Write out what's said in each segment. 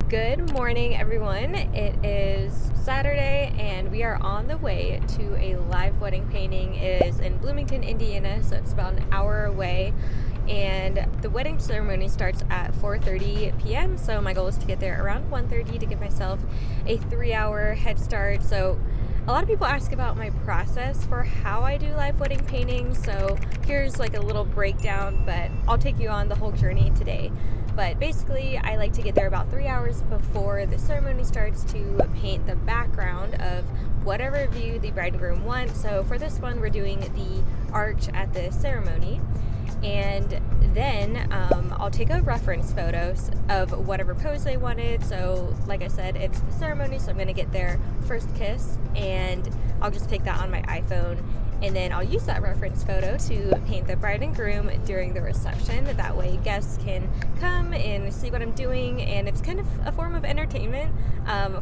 Good morning, everyone. It is Saturday and we are on the way to a live wedding painting. It is in Bloomington, Indiana, so it's about an hour away. And the wedding ceremony starts at 4:30 p.m. So my goal is to get there around 1:30 to give myself a 3-hour head start. So a lot of people ask about my process for how I do live wedding paintings. So here's like a little breakdown, but I'll take you on the whole journey today. But basically, I like to get there about 3 hours before the ceremony starts to paint the background of whatever view the bride and groom want. So for this one, we're doing the arch at the ceremony. And then I'll take a reference photos of whatever pose they wanted. So like I said, it's the ceremony, so I'm gonna get their first kiss and I'll just take that on my iPhone. And then I'll use that reference photo to paint the bride and groom during the reception. That way guests can come and see what I'm doing, and it's kind of a form of entertainment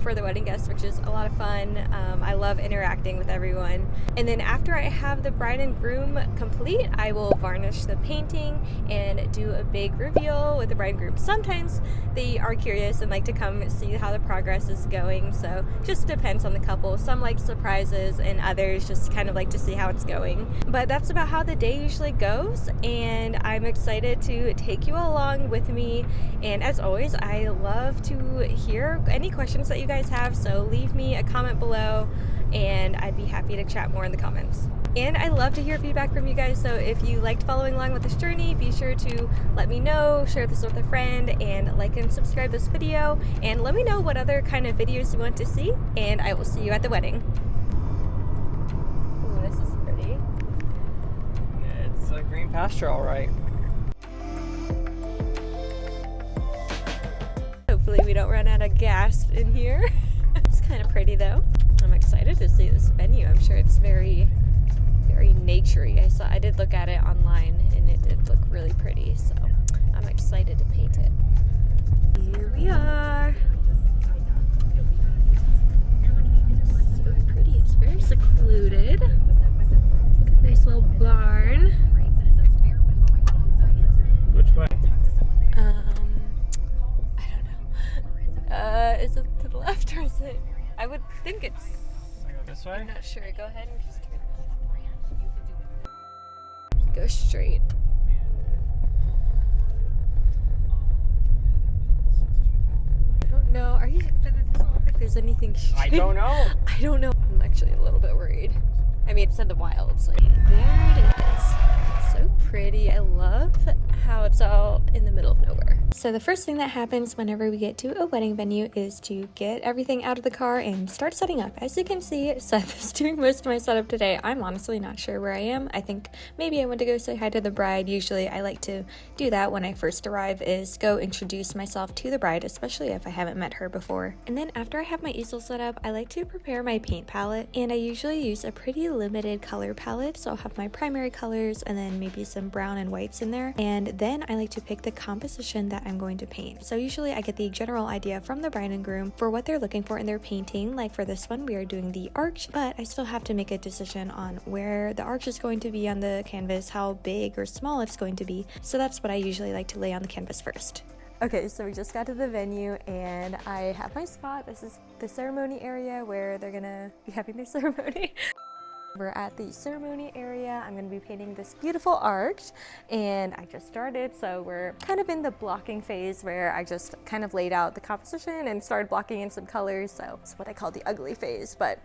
for the wedding guests, which is a lot of fun. I love interacting with everyone. And then after I have the bride and groom complete, I will varnish the painting and do a big reveal with the bride and groom. Sometimes they are curious and like to come see how the progress is going, so just depends on the couple. Some like surprises and others just kind of like to see how it's going. But that's about how the day usually goes, and I'm excited to take you along with me. And as always, I love to hear any questions that you guys have, so leave me a comment below and I'd be happy to chat more in the comments. And I love to hear feedback from you guys, so if you liked following along with this journey, be sure to let me know, share this with a friend, and like and subscribe this video, and let me know what other kind of videos you want to see, and I will see you at the wedding. It's a green pasture, all right. Hopefully we don't run out of gas in here. It's kind of pretty though. I'm excited to see this venue. I'm sure it's very naturey. I did look at it online and it did look really pretty, so I'm excited to paint it. Here we are. So pretty. It's very secluded. Nice little barn. Which way? I don't know. Is it to the left or is it? I would think it's. I go this way? I'm not sure. Go ahead and just turn. Go straight. I don't know. Are you? But it doesn't look like there's anything straight. I don't know. I don't know. I'm actually a little bit worried. I mean, it said the wilds. Like, there it is. So pretty. I love how it's all in the middle of nowhere. So the first thing that happens whenever we get to a wedding venue is to get everything out of the car and start setting up. As you can see, Seth is doing most of my setup today. I'm honestly not sure where I am. I think maybe I went to go say hi to the bride. Usually I like to do that when I first arrive, is go introduce myself to the bride, especially if I haven't met her before. And then after I have my easel set up, I like to prepare my paint palette, and I usually use a pretty limited color palette. So I'll have my primary colors and then maybe some brown and whites in there. And then I like to pick the composition that I'm going to paint. So usually I get the general idea from the bride and groom for what they're looking for in their painting. Like for this one, we are doing the arch, but I still have to make a decision on where the arch is going to be on the canvas, how big or small it's going to be. So that's what I usually like to lay on the canvas first. Okay, so we just got to the venue and I have my spot. This is the ceremony area where they're gonna be having their ceremony. We're at the ceremony area. I'm going to be painting this beautiful arch, and I just started, so we're kind of in the blocking phase where I just kind of laid out the composition and started blocking in some colors. So it's what I call the ugly phase, but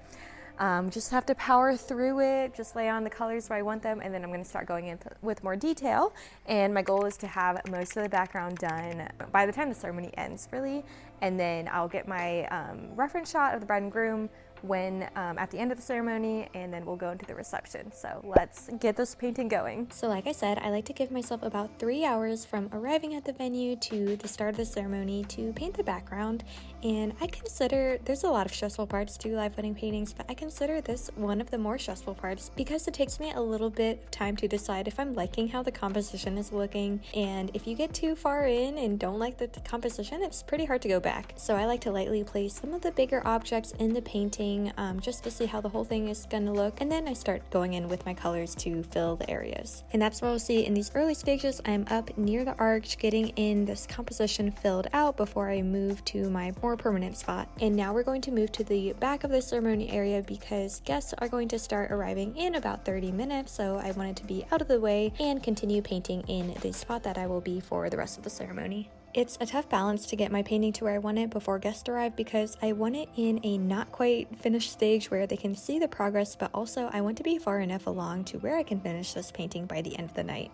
just have to power through it, just lay on the colors where I want them, and then I'm going to start going in with more detail. And my goal is to have most of the background done by the time the ceremony ends, really, and then I'll get my reference shot of the bride and groom when at the end of the ceremony, and then we'll go into the reception. So let's get this painting going. So like I said, I like to give myself about 3 hours from arriving at the venue to the start of the ceremony to paint the background. And I consider there's a lot of stressful parts to live wedding paintings, but I consider this one of the more stressful parts because it takes me a little bit of time to decide if I'm liking how the composition is looking. And if you get too far in and don't like the composition, it's pretty hard to go back. So I like to lightly place some of the bigger objects in the painting painting just to see how the whole thing is gonna look, and then I start going in with my colors to fill the areas. And that's what we'll see in these early stages. I'm up near the arch getting in this composition filled out before I move to my more permanent spot. And now we're going to move to the back of the ceremony area because guests are going to start arriving in about 30 minutes, so I wanted to be out of the way and continue painting in the spot that I will be for the rest of the ceremony. It's a tough balance to get my painting to where I want it before guests arrive because I want it in a not quite finished stage where they can see the progress, but also I want to be far enough along to where I can finish this painting by the end of the night.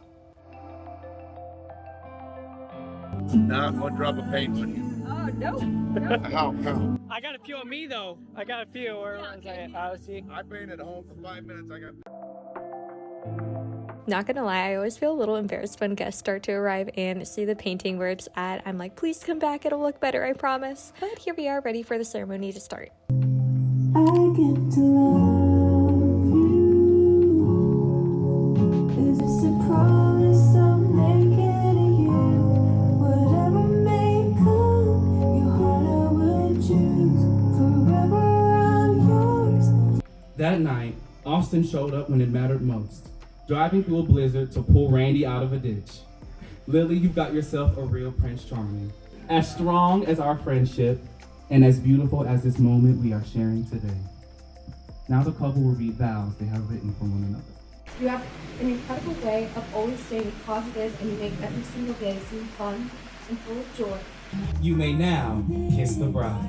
Not one drop of paint on you. Oh, no. How? I got a few on me though. I got a few. Where was I see. I painted at home for 5 minutes. I got. Not gonna lie, I always feel a little embarrassed when guests start to arrive and see the painting where it's at. I'm like, please come back, it'll look better, I promise. But here we are, ready for the ceremony to start. I get to love you. Is this a promise I'm making to you? Whatever may come, your heart I will choose. Forever I'm yours. That night, Austin showed up when it mattered most, driving through a blizzard to pull Randy out of a ditch. Lily, you've got yourself a real Prince Charming. As strong as our friendship, and as beautiful as this moment we are sharing today. Now the couple will read vows they have written for one another. You have an incredible way of always staying positive, and you make every single day seem fun and full of joy. You may now kiss the bride.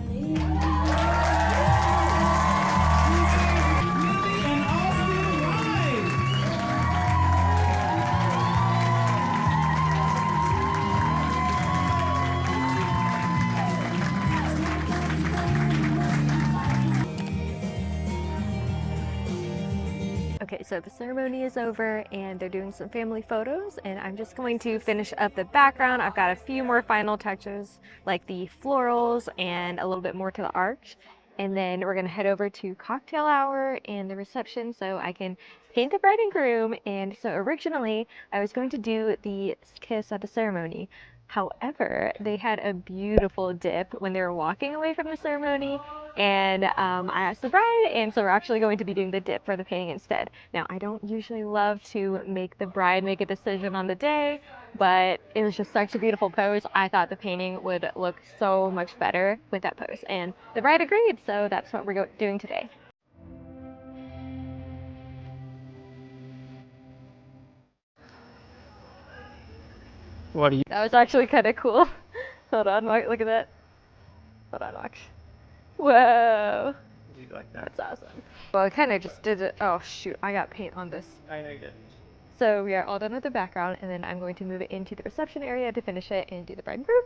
Okay, so the ceremony is over and they're doing some family photos, and I'm just going to finish up the background. I've got a few more final touches like the florals and a little bit more to the arch. And then we're gonna head over to cocktail hour and the reception so I can paint the bride and groom. And so originally I was going to do the kiss at the ceremony. However, they had a beautiful dip when they were walking away from the ceremony, and I asked the bride, and so we're actually going to be doing the dip for the painting instead. Now, I don't usually love to make the bride make a decision on the day, but it was just such a beautiful pose. I thought the painting would look so much better with that pose, and the bride agreed, so that's what we're doing today. What do you? That was actually kind of cool. Hold on, look at that. Hold on, watch. Whoa. You like that? That's awesome. Well, I kind of just did it. Oh, shoot. I got paint on this. I know you did. So we are all done with the background, and then I'm going to move it into the reception area to finish it and do the bride and groom.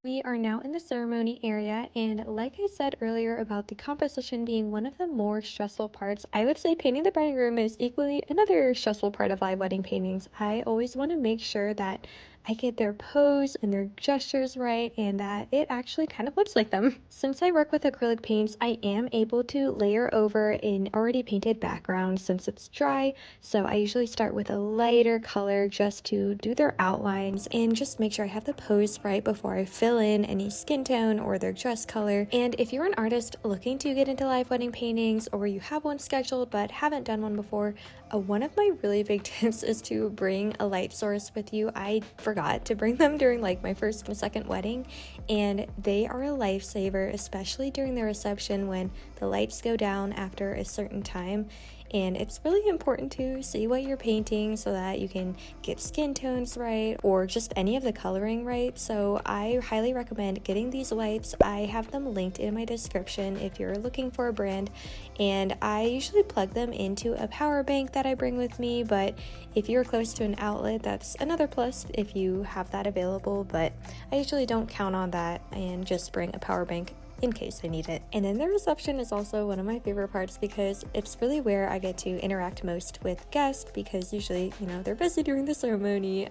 We are now in the ceremony area, and like I said earlier about the composition being one of the more stressful parts, I would say painting the bride and groom is equally another stressful part of live wedding paintings. I always want to make sure that I get their pose and their gestures right and that it actually kind of looks like them. Since I work with acrylic paints, I am able to layer over an already painted background since it's dry, so I usually start with a lighter color just to do their outlines and just make sure I have the pose right before I fill in any skin tone or their dress color. And if you're an artist looking to get into live wedding paintings, or you have one scheduled but haven't done one before, one of my really big tips is to bring a light source with you. I forgot to bring them during like my first and second wedding, and they are a lifesaver, especially during the reception when the lights go down after a certain time. And it's really important to see what you're painting so that you can get skin tones right or just any of the coloring right. So I highly recommend getting these lights. I have them linked in my description if you're looking for a brand, and I usually plug them into a power bank that I bring with me, but if you're close to an outlet, that's another plus if you have that available, but I usually don't count on that and just bring a power bank in case I need it. And then the reception is also one of my favorite parts because it's really where I get to interact most with guests, because usually, you know, they're busy during the ceremony,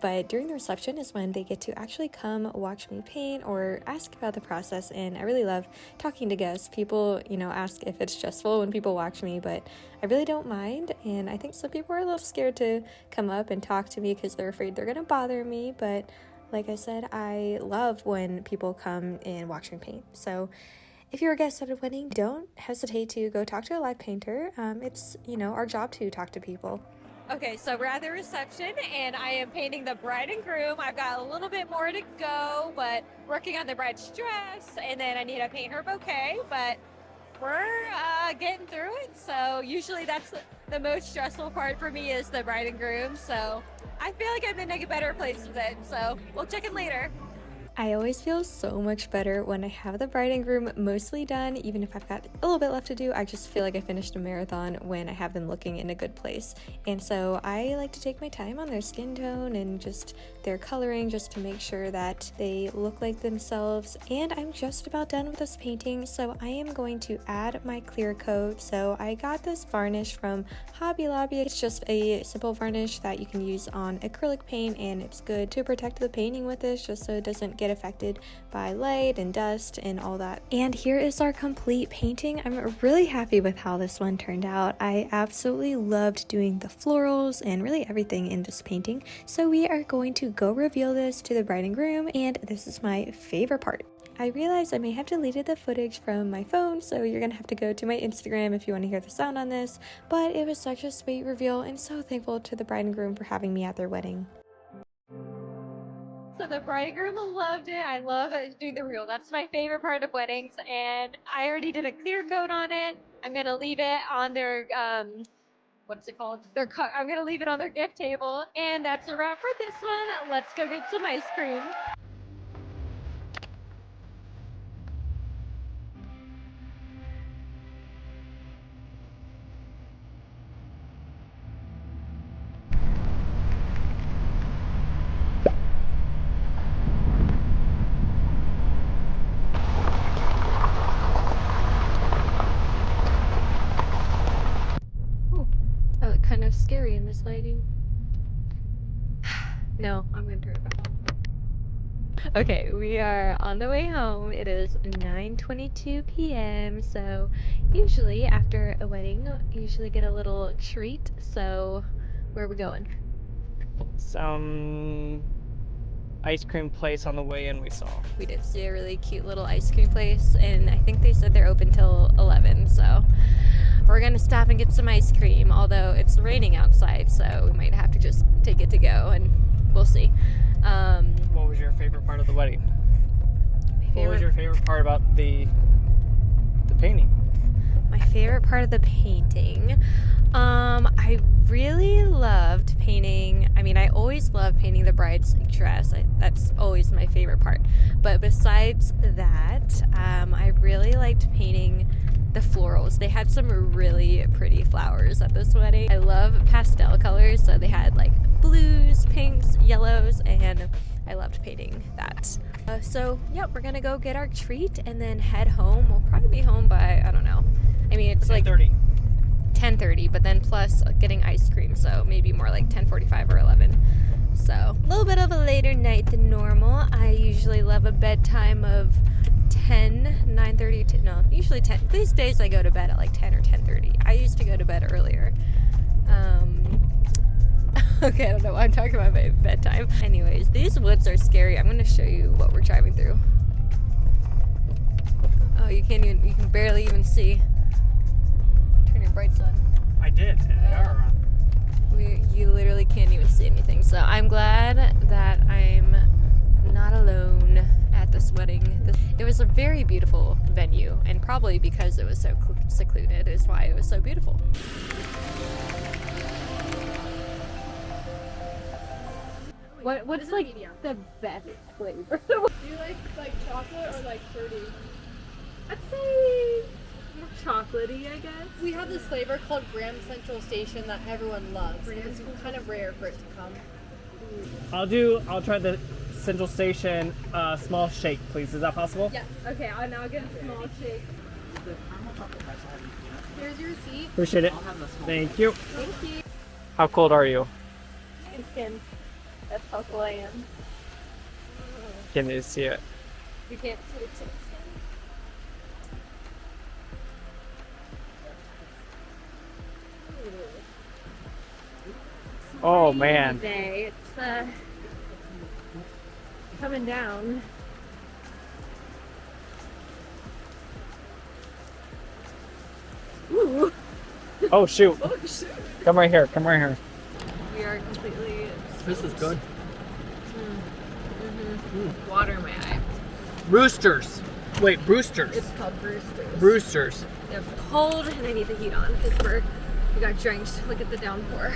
but during the reception is when they get to actually come watch me paint or ask about the process. And I really love talking to guests. People, you know, ask if it's stressful when people watch me, but I really don't mind. And I think some people are a little scared to come up and talk to me because they're afraid they're gonna bother me, but Like I said, I love when people come and watch me paint. So if you're a guest at a wedding, don't hesitate to go talk to a live painter. It's, our job to talk to people. Okay, so we're at the reception and I am painting the bride and groom. I've got a little bit more to go, but working on the bride's dress, and then I need to paint her bouquet, but we're getting through it. So usually that's the most stressful part for me, is the bride and groom. So I feel like I'm in a better place with it. So we'll check in later. I always feel so much better when I have the bride and groom mostly done. Even if I've got a little bit left to do, I just feel like I finished a marathon when I have them looking in a good place. And so I like to take my time on their skin tone and just their coloring, just to make sure that they look like themselves. And I'm just about done with this painting, so I am going to add my clear coat. So I got this varnish from Hobby Lobby. It's just a simple varnish that you can use on acrylic paint, and it's good to protect the painting with this, just so it doesn't get affected by light and dust and all that. And here is our complete painting. I'm really happy with how this one turned out. I absolutely loved doing the florals and really everything in this painting. So we are going to go reveal this to the bride and groom, and this is my favorite part. I realized I may have deleted the footage from my phone, so you're gonna have to go to my Instagram if you want to hear the sound on this, but it was such a sweet reveal, and so thankful to the bride and groom for having me at their wedding. So the bride and groom loved it. I love doing the reel. That's my favorite part of weddings, and I already did a clear coat on it. I'm gonna leave it on their what's it called? I'm gonna leave it on their gift table, and that's a wrap for this one. Let's go get some ice cream. That looked kind of scary in this lighting. No, I'm gonna turn it back on. Okay, we are on the way home. It is 9:22 p.m. So usually after a wedding, you usually get a little treat. So where are we going? Some ice cream place on the way in we saw. We did see a really cute little ice cream place, and I think they said they're open till 11. So we're gonna stop and get some ice cream, although it's raining outside, so we might have to just take it to go, and we'll see. What was your favorite part of the wedding? What was your favorite part about the painting? My favorite part of the painting, I really loved painting. I mean, I always love painting the bride's dress. That's always my favorite part. But besides that, I really liked painting the florals. They had some really pretty flowers at this wedding. I love pastel colors, so they had like blues, pinks, yellows, and I loved painting that. So yeah, we're gonna go get our treat and then head home. We'll probably be home by, I don't know. I mean, it's like 10:30, but then plus getting ice cream, so maybe more like 10:45 or 11. So a little bit of a later night than normal. I usually love a bedtime of 9:30 to, no, usually 10. These days I go to bed at like 10 or 10:30. I used to go to bed earlier. Okay, I don't know why I'm talking about my bedtime. Anyways, these woods are scary. I'm gonna show you what we're driving through. Oh, you can barely even see. Turn your brights on. I did. They are on. You literally can't even see anything. So I'm glad that I'm not alone at this wedding. It was a very beautiful venue, and probably because it was so secluded is why it was so beautiful. What is like the best flavor? Do you like chocolate or like fruity? I'd say more chocolatey, I guess. We have this flavor called Graham Central Station that everyone loves. It's kind of rare for it to come. I'll try the Central Station small shake, please. Is that possible? Yes. Okay, I'll now get a small shake. Here's your receipt. Appreciate it. Thank you. Thank you. How cold are you? Skin. That's how cool I am. Can you see it? You can't see it. Oh man. Day. It's coming down. Ooh. Oh shoot. Oh shit. Come right here. Come right here. We are completely. This is good. Water in my eye. Roosters. Wait, Brewsters. It's called Brewster's. Brewsters. It's cold and I need the heat on because we got drenched. Look at the downpour.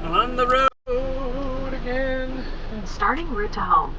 On the road again. Starting route to home.